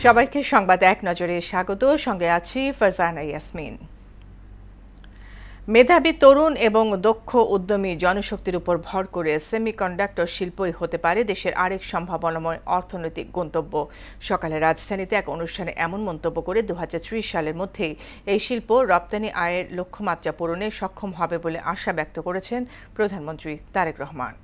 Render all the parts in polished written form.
সবাইকে সংবাদ এক নজরে স্বাগত। সঙ্গে আছি ফারজানা ইয়াসমিন। মেধাবী তরুণ এবং দক্ষ উদ্যমী জনশক্তির উপর ভর করে সেমিকন্ডাক্টর শিল্পই হতে পারে দেশের আরেক সম্ভাবনাময় অর্থনৈতিক গন্তব্য। সকালে রাজধানীতে এক অনুষ্ঠানে এমন মন্তব্য করে 2030 সালের মধ্যেই এই শিল্প রপ্তানি আয়ের লক্ষ্যমাত্রা পূরণে সক্ষম হবে বলে আশা ব্যক্ত করেছেন প্রধানমন্ত্রী তারেক রহমান।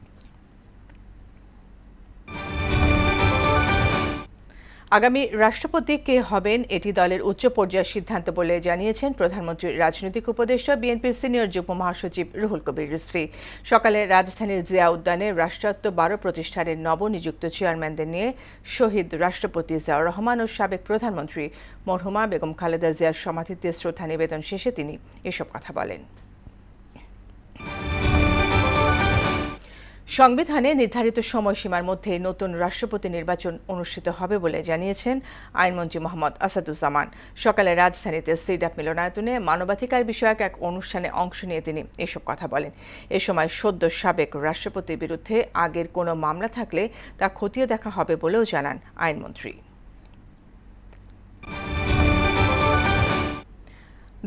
আগামী রাষ্ট্রপতি কে হবেন এটি দলের উচ্চ পর্যায়ের সিদ্ধান্ত বলে জানিয়েছেন প্রধানমন্ত্রীর রাজনৈতিক উপদেষ্টা বিএনপির সিনিয়র যুগ্ম মহাসচিব রুহুল কবির রিজভী। সকালে রাজধানীর জিয়া উদ্যানে রাষ্ট্রায়ত্ত 12 প্রতিষ্ঠানের নবনিযুক্ত চেয়ারম্যানদের নিয়ে শহীদ রাষ্ট্রপতি জিয়াউর রহমান ও সাবেক প্রধানমন্ত্রী মরহুমা বেগম খালেদা জিয়ার সমাধিতে শ্রদ্ধা নিবেদন শেষে তিনি এসব কথা বলেন। সংবিধানে নির্ধারিত সময়সীমার মধ্যে নতুন রাষ্ট্রপতি নির্বাচন অনুষ্ঠিত হবে বলে জানিয়েছেন আইনমন্ত্রী মোহাম্মদ আসাদুজ্জামান। সকালে রাজধানীতে সিডাপ মিলনায়তনে মানবাধিকার বিষয়ক এক অনুষ্ঠানে অংশ নিয়ে তিনি এসব কথা বলেন। এ সময় সদ্য সাবেক রাষ্ট্রপতির বিরুদ্ধে আগের কোনো মামলা থাকলে তা খতিয়ে দেখা হবে বলেও জানান আইনমন্ত্রী।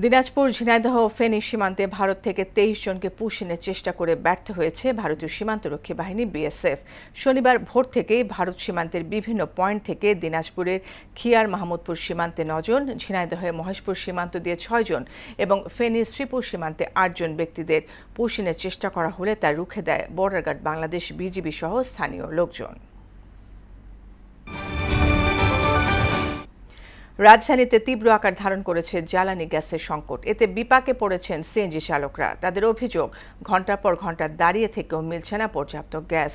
দিনাজপুর, ঝিনাইদহ, ফেনী সীমান্তে ভারত থেকে 23 জনকে পুশ-ইনের চেষ্টা করে ব্যর্থ হয়েছে ভারতীয় সীমান্তরক্ষী বাহিনী বিএসএফ। শনিবার ভোর থেকেই ভারত সীমান্তের বিভিন্ন পয়েন্ট থেকে দিনাজপুরের খিয়ার মাহমুদপুর সীমান্তে 9 জন, ঝিনাইদহে মহেশপুর সীমান্ত দিয়ে 6 জন এবং ফেনীর শ্রীপুর সীমান্তে 8 জন ব্যক্তিদের পুশ-ইনের চেষ্টা করা হলে তা রুখে দেয় বর্ডার গার্ড বাংলাদেশ, বিজিবি সহ স্থানীয় লোকজন। রাজধানীতে তীব্র আকার ধারণ করেছে জ্বালানি গ্যাসের সংকট। এতে বিপাকে পড়েছেন সিএনজি চালকরা। তাদের অভিযোগ, ঘণ্টার পর ঘণ্টা দাঁড়িয়ে থেকেও মিলছে না পর্যাপ্ত গ্যাস।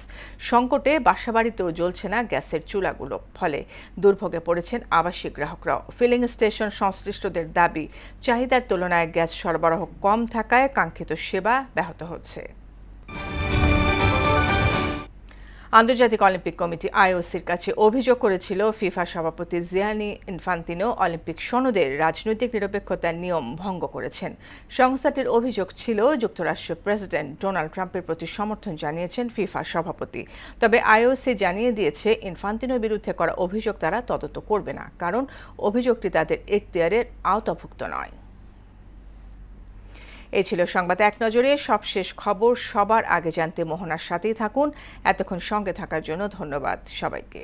সংকটে বাসাবাড়িতেও জ্বলছে না গ্যাসের চুলাগুলো, ফলে দুর্ভোগে পড়েছেন আবাসিক গ্রাহকরাও। ফিলিং স্টেশন সংশ্লিষ্টদের দাবি, চাহিদার তুলনায় গ্যাস সরবরাহ কম থাকায় কাঙ্ক্ষিত সেবা ব্যাহত হচ্ছে। আন্তর্জাতিক অলিম্পিক কমিটি আইওসির কাছে অভিযোগ করেছিল ফিফা সভাপতি জিয়ানি ইনফান্তিনো অলিম্পিক সনদের রাজনৈতিক নিরপেক্ষতার নিয়ম ভঙ্গ করেছেন। সংস্থাটির অভিযোগ ছিল যুক্তরাষ্ট্রের প্রেসিডেন্ট ডোনাল্ড ট্রাম্পের প্রতি সমর্থন জানিয়েছেন ফিফা সভাপতি। তবে আইওসি জানিয়ে দিয়েছে ইনফান্তিনোর বিরুদ্ধে করা অভিযোগ তারা তদন্ত করবে না, কারণ অভিযোগটি তাদের এখতিয়ারের আওতাভুক্ত নয়। এই ছিল সংবাদ এক নজরে। সবশেষ খবর সবার আগে জানতে মোহনার সাথেই থাকুন। এতক্ষণ সঙ্গে থাকার জন্য ধন্যবাদ সবাইকে।